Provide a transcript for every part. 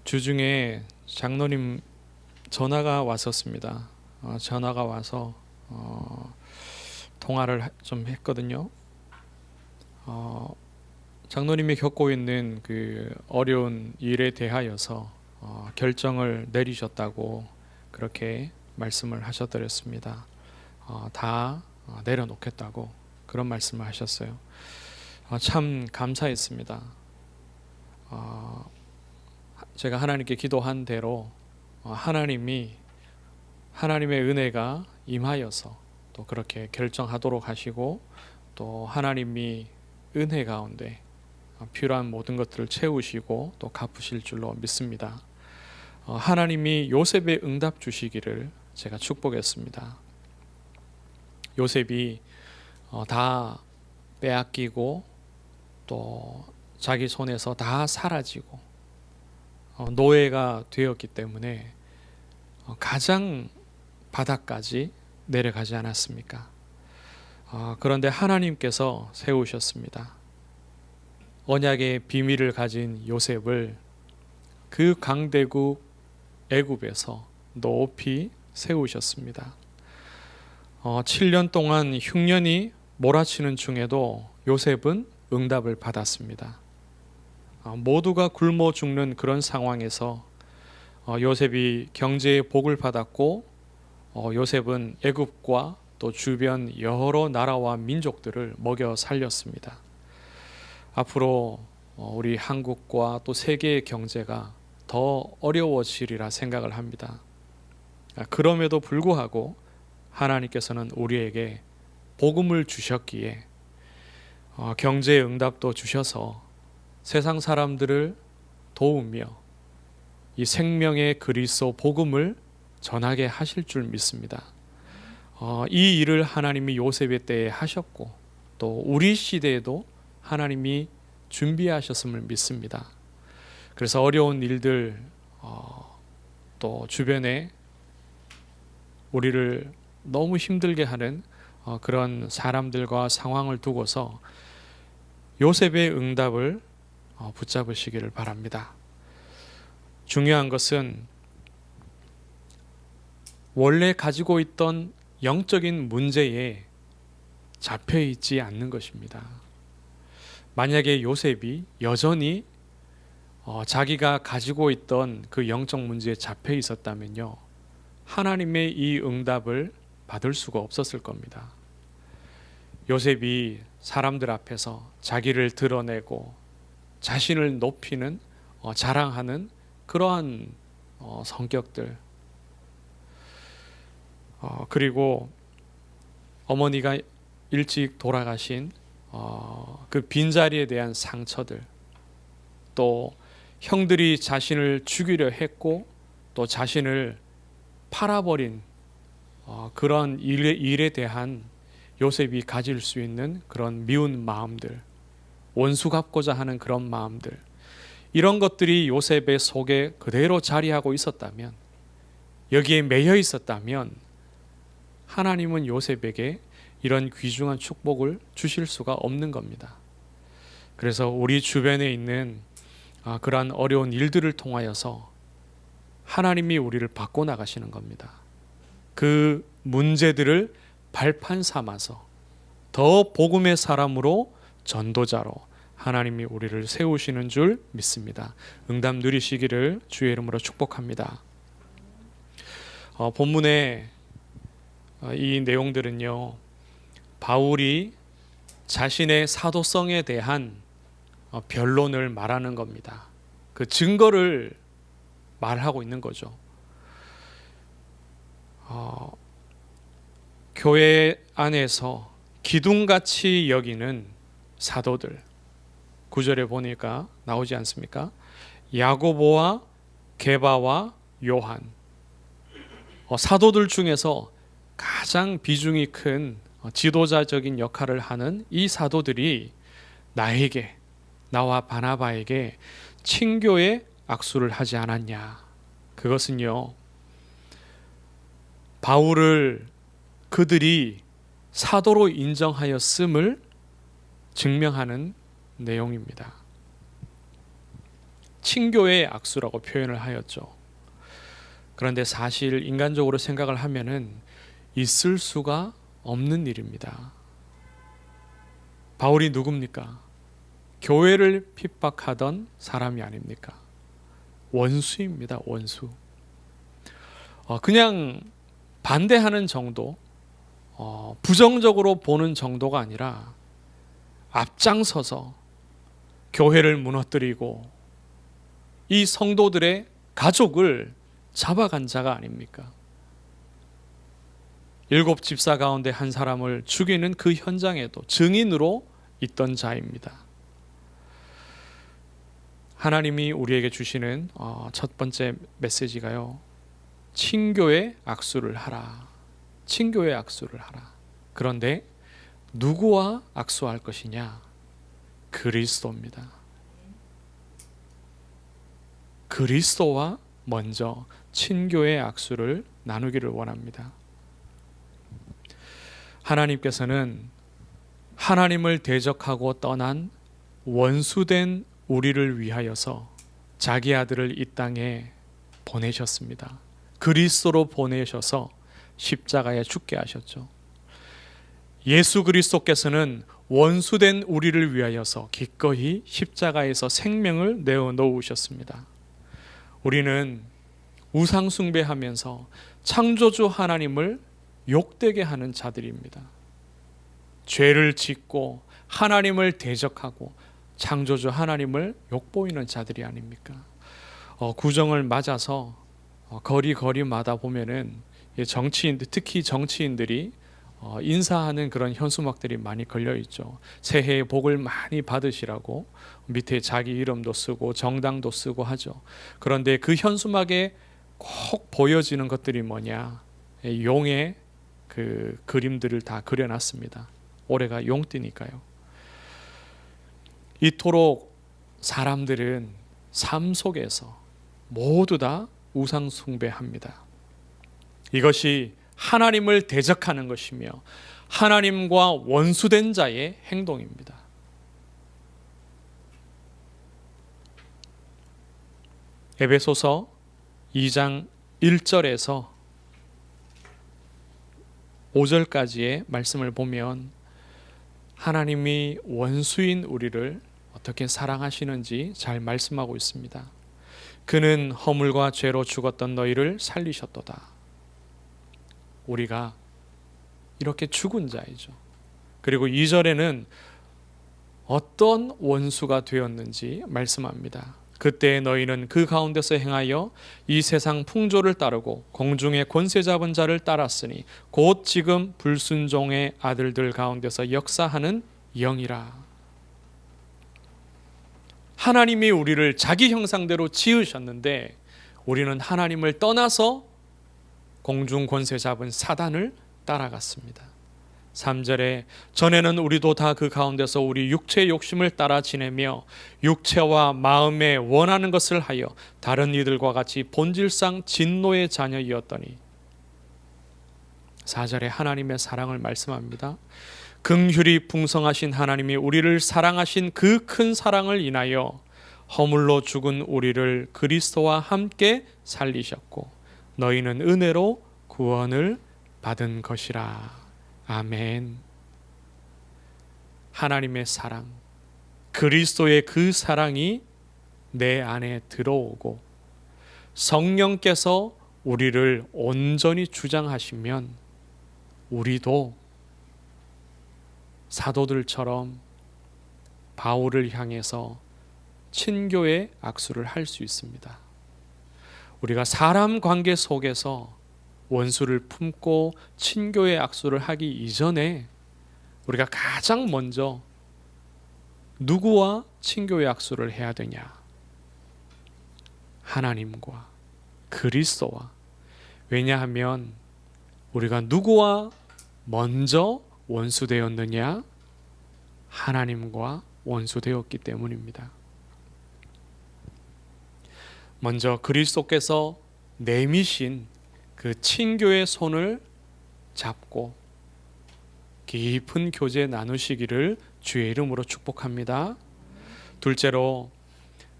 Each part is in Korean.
주중에 장로님 전화가 왔었습니다. 전화가 와서 통화를 좀 했거든요. 장로님이 겪고 있는 그 어려운 일에 대하여서 결정을 내리셨다고 그렇게 말씀을 하셔드렸습니다. 다 내려놓겠다고 그런 말씀을 하셨어요. 참 감사했습니다. 제가 하나님께 기도한 대로 하나님의 은혜가 임하여서 또 그렇게 결정하도록 하시고, 또 하나님이 은혜 가운데 필요한 모든 것들을 채우시고 또 갚으실 줄로 믿습니다. 하나님이 요셉의 응답 주시기를 제가 축복했습니다. 요셉이 다 빼앗기고 또 자기 손에서 다 사라지고 노예가 되었기 때문에 가장 바닥까지 내려가지 않았습니까? 그런데 하나님께서 세우셨습니다. 언약의 비밀을 가진 요셉을 그 강대국 애굽에서 높이 세우셨습니다. 7년 동안 흉년이 몰아치는 중에도 요셉은 응답을 받았습니다. 모두가 굶어 죽는 그런 상황에서 요셉이 경제의 복을 받았고, 요셉은 애굽과 또 주변 여러 나라와 민족들을 먹여 살렸습니다. 앞으로 우리 한국과 또 세계의 경제가 더 어려워지리라 생각을 합니다. 그럼에도 불구하고 하나님께서는 우리에게 복음을 주셨기에 경제의 응답도 주셔서 세상 사람들을 도우며 이 생명의 그리스도 복음을 전하게 하실 줄 믿습니다. 이 일을 하나님이 요셉의 때에 하셨고 또 우리 시대에도 하나님이 준비하셨음을 믿습니다. 그래서 어려운 일들, 또 주변에 우리를 너무 힘들게 하는 그런 사람들과 상황을 두고서 요셉의 응답을 붙잡으시기를 바랍니다. 중요한 것은 원래 가지고 있던 영적인 문제에 잡혀 있지 않는 것입니다. 만약에 요셉이 여전히 자기가 가지고 있던 그 영적 문제에 잡혀 있었다면요, 하나님의 이 응답을 받을 수가 없었을 겁니다. 요셉이 사람들 앞에서 자기를 드러내고 자신을 높이는, 자랑하는 그러한 성격들, 그리고 어머니가 일찍 돌아가신 그 빈자리에 대한 상처들, 또 형들이 자신을 죽이려 했고 또 자신을 팔아버린 그런 일에 대한 요셉이 가질 수 있는 그런 미운 마음들, 원수 갚고자 하는 그런 마음들, 이런 것들이 요셉의 속에 그대로 자리하고 있었다면, 여기에 매여 있었다면 하나님은 요셉에게 이런 귀중한 축복을 주실 수가 없는 겁니다. 그래서 우리 주변에 있는 그러한 어려운 일들을 통하여서 하나님이 우리를 바꿔나가시는 겁니다. 그 문제들을 발판 삼아서 더 복음의 사람으로, 전도자로 하나님이 우리를 세우시는 줄 믿습니다. 응답 누리시기를 주의 이름으로 축복합니다. 본문의 이 내용들은요, 바울이 자신의 사도성에 대한 변론을 말하는 겁니다. 그 증거를 말하고 있는 거죠. 교회 안에서 기둥같이 여기는 사도들, 9절에 보니까 나오지 않습니까? 야고보와 게바와 요한, 사도들 중에서 가장 비중이 큰 지도자적인 역할을 하는 이 사도들이 나에게, 나와 바나바에게 친교의 악수를 하지 않았냐. 그것은요, 바울을 그들이 사도로 인정하였음을 증명하는 내용입니다. 친교의 악수라고 표현을 하였죠. 그런데 사실 인간적으로 생각을 하면은 있을 수가 없는 일입니다. 바울이 누굽니까? 교회를 핍박하던 사람이 아닙니까? 원수입니다. 원수. 그냥 반대하는 정도, 부정적으로 보는 정도가 아니라 앞장서서 교회를 무너뜨리고 이 성도들의 가족을 잡아간 자가 아닙니까? 7 집사 가운데 한 사람을 죽이는 그 현장에도 증인으로 있던 자입니다. 하나님이 우리에게 주시는 첫 번째 메시지가요, 친교의 악수를 하라. 친교의 악수를 하라. 그런데 누구와 악수할 것이냐? 그리스도입니다. 그리스도와 먼저 친교의 악수를 나누기를 원합니다. 하나님께서는 하나님을 대적하고 떠난 원수된 우리를 위하여서 자기 아들을 이 땅에 보내셨습니다. 그리스도로 보내셔서 십자가에 죽게 하셨죠. 예수 그리스도께서는 원수된 우리를 위하여서 기꺼이 십자가에서 생명을 내어 놓으셨습니다. 우리는 우상 숭배하면서 창조주 하나님을 욕되게 하는 자들입니다. 죄를 짓고 하나님을 대적하고 창조주 하나님을 욕보이는 자들이 아닙니까? 구정을 맞아서 거리마다 보면은 정치인들, 특히 정치인들이 인사하는 그런 현수막들이 많이 걸려 있죠. 새해의 복을 많이 받으시라고 밑에 자기 이름도 쓰고 정당도 쓰고 하죠. 그런데 그 현수막에 꼭 보여지는 것들이 뭐냐? 용의 그 그림들을 다 그려놨습니다. 올해가 용띠니까요. 이토록 사람들은 삶 속에서 모두 다 우상 숭배합니다. 이것이 하나님을 대적하는 것이며 하나님과 원수된 자의 행동입니다. 에베소서 2장 1절에서 5절까지의 말씀을 보면 하나님이 원수인 우리를 어떻게 사랑하시는지 잘 말씀하고 있습니다. 그는 허물과 죄로 죽었던 너희를 살리셨도다. 우리가 이렇게 죽은 자이죠. 그리고 2절에는 어떤 원수가 되었는지 말씀합니다. 그때 너희는 그 가운데서 행하여 이 세상 풍조를 따르고 공중의 권세 잡은 자를 따랐으니 곧 지금 불순종의 아들들 가운데서 역사하는 영이라. 하나님이 우리를 자기 형상대로 지으셨는데 우리는 하나님을 떠나서 공중 권세 잡은 사단을 따라갔습니다. 3절에 전에는 우리도 다 그 가운데서 우리 육체의 욕심을 따라 지내며 육체와 마음에 원하는 것을 하여 다른 이들과 같이 본질상 진노의 자녀이었더니 4절에 하나님의 사랑을 말씀합니다. 긍휼이 풍성하신 하나님이 우리를 사랑하신 그 큰 사랑을 인하여 허물로 죽은 우리를 그리스도와 함께 살리셨고 너희는 은혜로 구원을 받은 것이라. 아멘. 하나님의 사랑, 그리스도의 그 사랑이 내 안에 들어오고 성령께서 우리를 온전히 주장하시면 우리도 사도들처럼 바울을 향해서 친교의 악수를 할 수 있습니다. 우리가 사람 관계 속에서 원수를 품고 친교의 악수를 하기 이전에 우리가 가장 먼저 누구와 친교의 악수를 해야 되냐? 하나님과 그리스도와. 왜냐하면 우리가 누구와 먼저 원수되었느냐? 하나님과 원수되었기 때문입니다. 먼저 그리스도께서 내미신 그 친교의 손을 잡고 깊은 교제 나누시기를 주의 이름으로 축복합니다. 둘째로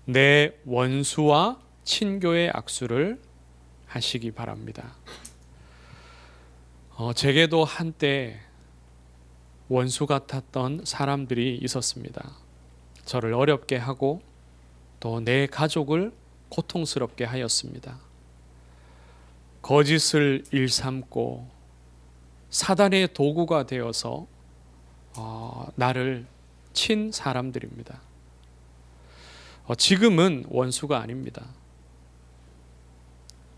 내 원수와 친교의 악수를 하시기 바랍니다. 제게도 한때 원수 같았던 사람들이 있었습니다. 저를 어렵게 하고 또 내 가족을 고통스럽게 하였습니다. 거짓을 일삼고 사단의 도구가 되어서 나를 친 사람들입니다. 지금은 원수가 아닙니다.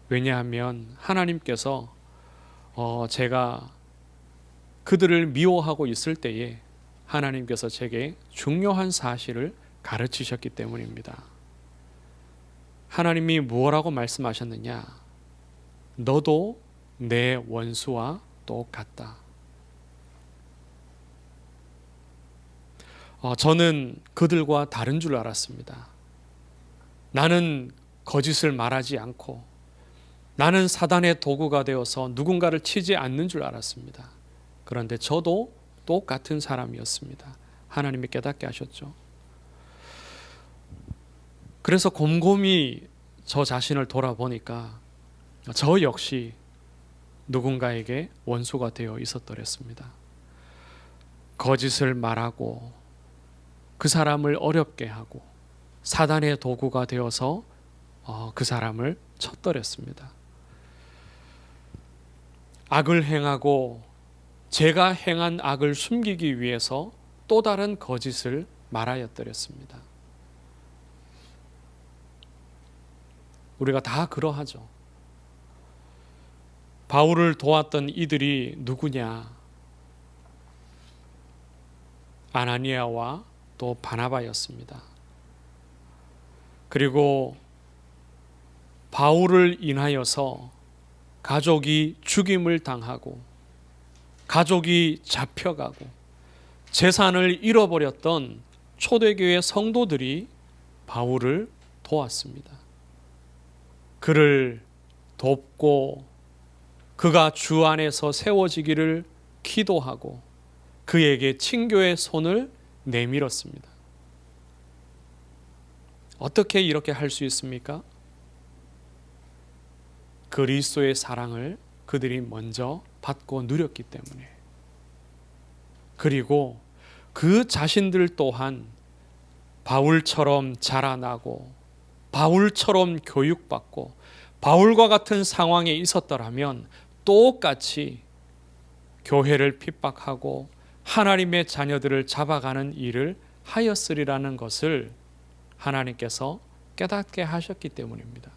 왜냐하면 하나님께서 제가 그들을 미워하고 있을 때에 하나님께서 제게 중요한 사실을 가르치셨기 때문입니다. 하나님이 무엇라고 말씀하셨느냐? 너도 내 원수와 똑같다. 저는 그들과 다른 줄 알았습니다. 나는 거짓을 말하지 않고 나는 사단의 도구가 되어서 누군가를 치지 않는 줄 알았습니다. 그런데 저도 똑같은 사람이었습니다. 하나님이 깨닫게 하셨죠. 그래서 곰곰이 저 자신을 돌아보니까 저 역시 누군가에게 원수가 되어 있었더랬습니다. 거짓을 말하고 그 사람을 어렵게 하고 사단의 도구가 되어서 그 사람을 쳤더랬습니다. 악을 행하고 제가 행한 악을 숨기기 위해서 또 다른 거짓을 말하였더랬습니다. 우리가 다 그러하죠. 바울을 도왔던 이들이 누구냐? 아나니아와 또 바나바였습니다. 그리고 바울을 인하여서 가족이 죽임을 당하고 가족이 잡혀가고 재산을 잃어버렸던 초대교회 성도들이 바울을 도왔습니다. 그를 돕고 그가 주 안에서 세워지기를 기도하고 그에게 친교의 손을 내밀었습니다. 어떻게 이렇게 할 수 있습니까? 그리스도의 사랑을 그들이 먼저 받고 누렸기 때문에, 그리고 그 자신들 또한 바울처럼 자라나고 바울처럼 교육받고 바울과 같은 상황에 있었더라면 똑같이 교회를 핍박하고 하나님의 자녀들을 잡아가는 일을 하였으리라는 것을 하나님께서 깨닫게 하셨기 때문입니다.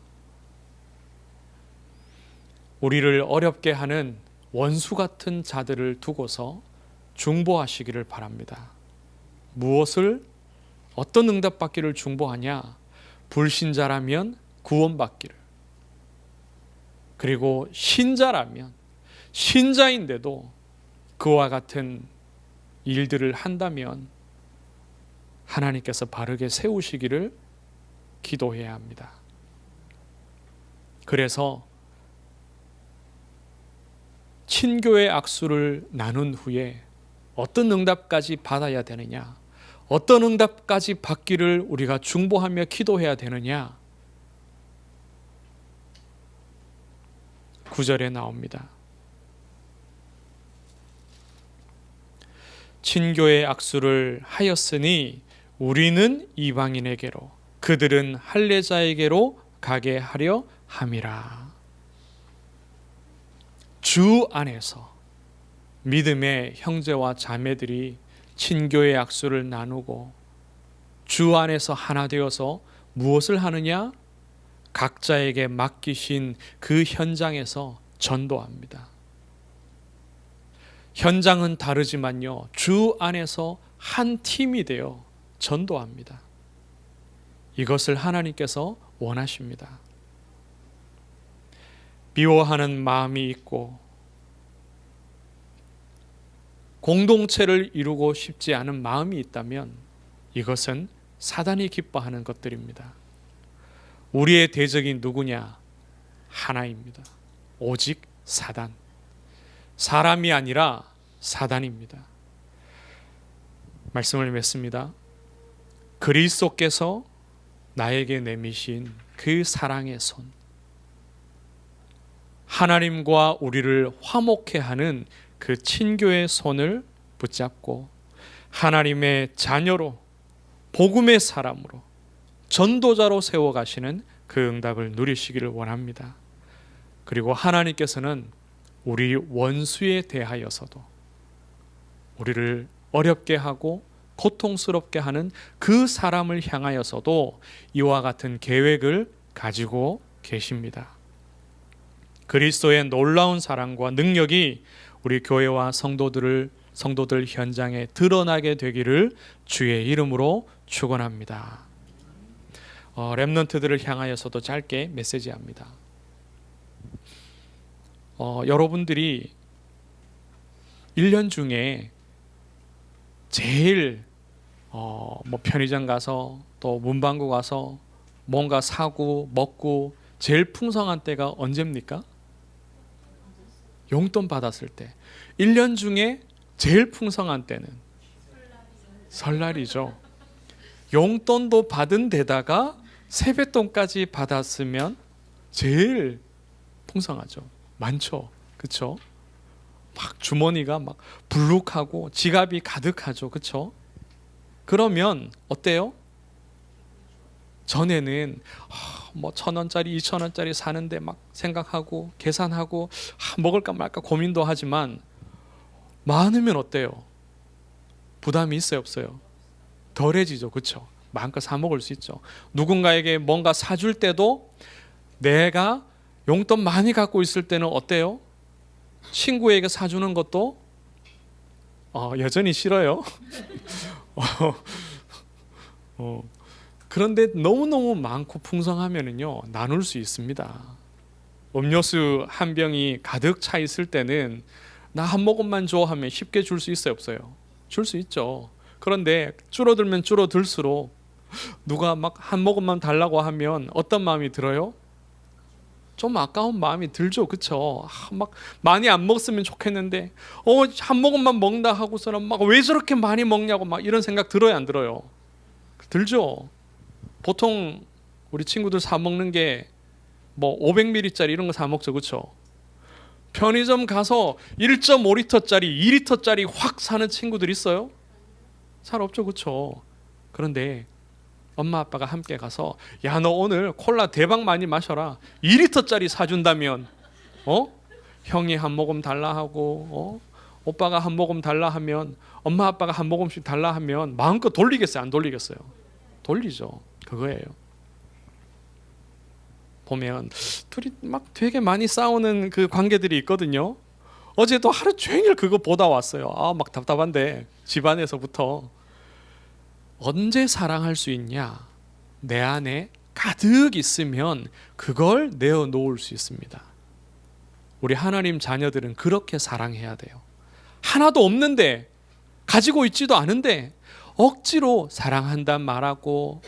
우리를 어렵게 하는 원수 같은 자들을 두고서 중보하시기를 바랍니다. 무엇을, 어떤 응답받기를 중보하냐? 불신자라면 구원받기를, 그리고 신자라면, 신자인데도 그와 같은 일들을 한다면 하나님께서 바르게 세우시기를 기도해야 합니다. 그래서 친교의 악수를 나눈 후에 어떤 응답까지 받아야 되느냐, 어떤 응답까지 받기를 우리가 중보하며 기도해야 되느냐, 9절에 나옵니다. 친교의 악수를 하였으니 우리는 이방인에게로 그들은 할례자에게로 가게 하려 함이라. 주 안에서 믿음의 형제와 자매들이 친교의 악수를 나누고 주 안에서 하나 되어서 무엇을 하느냐? 각자에게 맡기신 그 현장에서 전도합니다. 현장은 다르지만요, 주 안에서 한 팀이 되어 전도합니다. 이것을 하나님께서 원하십니다. 미워하는 마음이 있고 공동체를 이루고 싶지 않은 마음이 있다면 이것은 사단이 기뻐하는 것들입니다. 우리의 대적이 누구냐? 하나입니다. 오직 사단. 사람이 아니라 사단입니다. 말씀을 맺습니다. 그리스도께서 나에게 내미신 그 사랑의 손, 하나님과 우리를 화목케 하는 그 친교의 손을 붙잡고 하나님의 자녀로, 복음의 사람으로, 전도자로 세워가시는 그 응답을 누리시기를 원합니다. 그리고 하나님께서는 우리 원수에 대하여서도, 우리를 어렵게 하고 고통스럽게 하는 그 사람을 향하여서도 이와 같은 계획을 가지고 계십니다. 그리스도의 놀라운 사랑과 능력이 우리 교회와 성도들 현장에 드러나게 되기를 주의 이름으로 축원합니다. 렘넌트들을 향하여서도 짧게 메시지합니다. 여러분들이 1년 중에 제일 편의점 가서 또 문방구 가서 뭔가 사고 먹고 제일 풍성한 때가 언제입니까? 용돈 받았을 때. 1년 중에 제일 풍성한 때는 설날이죠. 용돈도 받은 데다가 세뱃돈까지 받았으면 제일 풍성하죠. 많죠. 그렇죠? 막 주머니가 막 불룩하고 지갑이 가득하죠. 그렇죠? 그러면 어때요? 전에는 1,000원짜리 2,000원짜리 사는데 막 생각하고 계산하고 먹을까 말까 고민도 하지만 많으면 어때요? 부담이 있어요, 없어요? 덜해지죠. 그렇죠? 마음껏 사 먹을 수 있죠. 누군가에게 뭔가 사줄 때도 내가 용돈 많이 갖고 있을 때는 어때요? 친구에게 사주는 것도 여전히 싫어요. 그런데 너무너무 많고 풍성하면은요, 나눌 수 있습니다. 음료수 한 병이 가득 차 있을 때는 나 한 모금만 줘 하면 쉽게 줄 수 있어요, 없어요? 줄 수 있죠. 그런데 줄어들면 줄어들수록 누가 막 한 모금만 달라고 하면 어떤 마음이 들어요? 좀 아까운 마음이 들죠. 그쵸? 막 많이 안 먹었으면 좋겠는데 한 모금만 먹는다 하고서는 막 왜 저렇게 많이 먹냐고 막 이런 생각 들어요, 안 들어요? 들죠. 보통 우리 친구들 사 먹는 게 뭐 500ml짜리 이런 거 사 먹죠. 그쵸? 편의점 가서 1.5리터짜리 2리터짜리 확 사는 친구들 있어요? 잘 없죠. 그쵸? 그런데 엄마 아빠가 함께 가서 야, 너 오늘 콜라 대박 많이 마셔라, 2리터짜리 사준다면 형이 한 모금 달라 하고 오빠가 한 모금 달라 하면 엄마 아빠가 한 모금씩 달라 하면 마음껏 돌리겠어요, 안 돌리겠어요? 돌리죠. 그거예요. 보면 둘이 막 되게 많이 싸우는 그 관계들이 있거든요. 어제도 하루 종일 그거 보다 왔어요. 막 답답한데 집안에서부터. 언제 사랑할 수 있냐? 내 안에 가득 있으면 그걸 내어놓을 수 있습니다. 우리 하나님 자녀들은 그렇게 사랑해야 돼요. 하나도 없는데, 가지고 있지도 않은데 억지로 사랑한단 말하고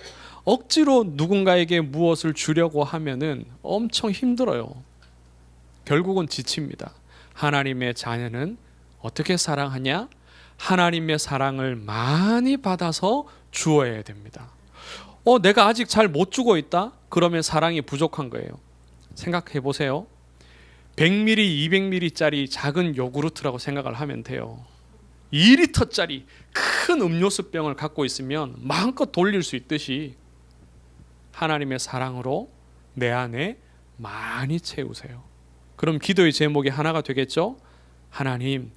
억지로 누군가에게 무엇을 주려고 하면은 엄청 힘들어요. 결국은 지칩니다. 하나님의 자녀는 어떻게 사랑하냐? 하나님의 사랑을 많이 받아서 주어야 됩니다. 내가 아직 잘 못 주고 있다? 그러면 사랑이 부족한 거예요. 생각해 보세요. 100ml, 200ml짜리 작은 요구르트라고 생각을 하면 돼요. 2리터짜리 큰 음료수병을 갖고 있으면 마음껏 돌릴 수 있듯이 하나님의 사랑으로 내 안에 많이 채우세요. 그럼 기도의 제목이 하나가 되겠죠? 하나님,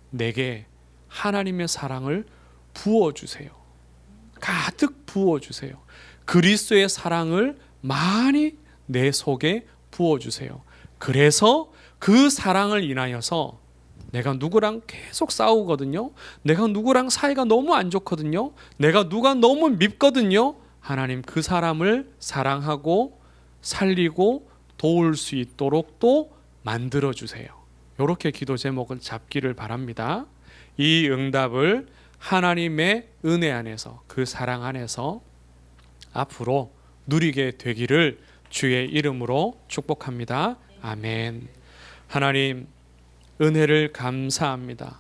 내게 하나님의 사랑을 부어주세요. 가득 부어주세요. 그리스도의 사랑을 많이 내 속에 부어주세요. 그래서 그 사랑을 인하여서 내가 누구랑 계속 싸우거든요. 내가 누구랑 사이가 너무 안 좋거든요. 내가 누가 너무 밉거든요. 하나님, 그 사람을 사랑하고 살리고 도울 수 있도록 또 만들어주세요. 이렇게 기도 제목을 잡기를 바랍니다. 이 응답을 하나님의 은혜 안에서, 그 사랑 안에서 앞으로 누리게 되기를 주의 이름으로 축복합니다. 아멘. 하나님, 은혜를 감사합니다.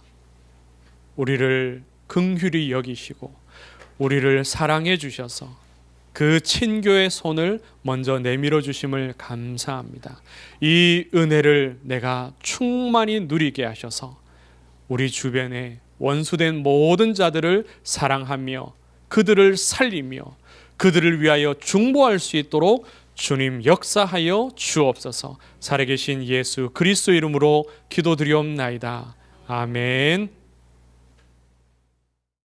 우리를 긍휼히 여기시고 우리를 사랑해 주셔서 그 친교의 손을 먼저 내밀어 주심을 감사합니다. 이 은혜를 내가 충만히 누리게 하셔서 우리 주변에 원수된 모든 자들을 사랑하며 그들을 살리며 그들을 위하여 중보할 수 있도록 주님 역사하여 주옵소서. 살아계신 예수 그리스도 이름으로 기도드리옵나이다. 아멘.